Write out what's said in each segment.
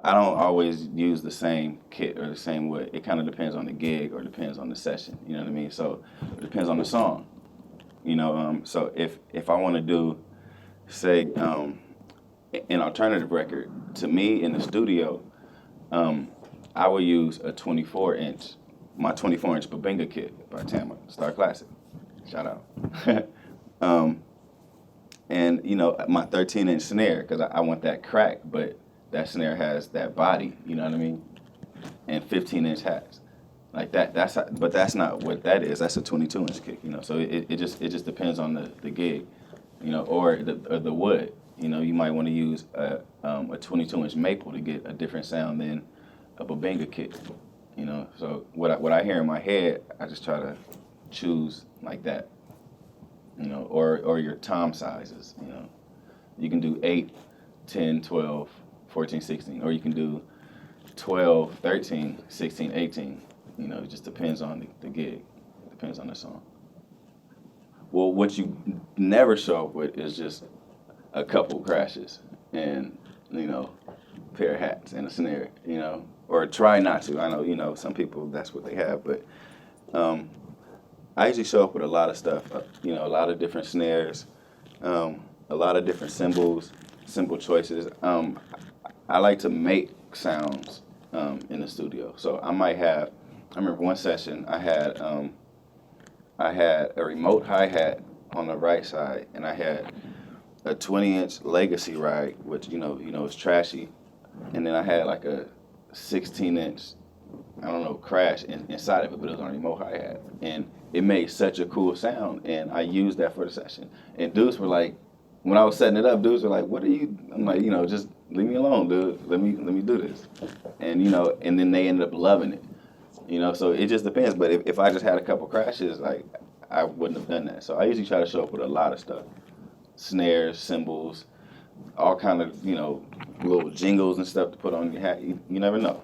I don't always use the same kit or the same wood. It kind of depends on the gig or depends on the session. You know what I mean? So it depends on the song. So if I want to do, say, an alternative record, to me in the studio, I would use a 24-inch, my 24-inch Babinga kit by Tama, Star Classic. Shout out. And my 13-inch snare, because I want that crack, but that snare has that body. You know what I mean? And 15-inch hats. Like that. But that's not what that is. That's a 22-inch kick. So it just depends on the gig, or the wood. You might want to use a 22-inch maple to get a different sound than a Babinga kick. So what I hear in my head, I just try to choose like that. Or your tom sizes. You can do 8, 10, 12, 14, 16, or you can do 12, 13, 16, 18. It just depends on the gig. It depends on the song. Well, what you never show up with is just a couple crashes and, pair of hats and a snare, or try not to. I know, some people, that's what they have, but I usually show up with a lot of stuff, a lot of different snares, a lot of different cymbal choices. I like to make sounds in the studio. So I remember one session I had a remote hi-hat on the right side, and I had a 20-inch Legacy ride, which is trashy, and then I had like a 16-inch, crash inside of it, but it was on a remote hi-hat, and it made such a cool sound, and I used that for the session. And dudes were like, when I was setting it up, dudes were like, "What are you?" I'm like, just leave me alone, dude. Let me do this, and and then they ended up loving it. So it just depends. But if I just had a couple crashes, like, I wouldn't have done that. So I usually try to show up with a lot of stuff. Snares, cymbals, all kind of, little jingles and stuff to put on your hat. You never know,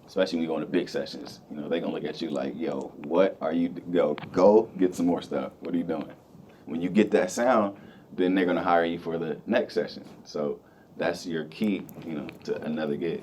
Especially when you go into big sessions. They're going to look at you like, yo, what are you, go get some more stuff. What are you doing? When you get that sound, then they're going to hire you for the next session. So that's your key, to another gig.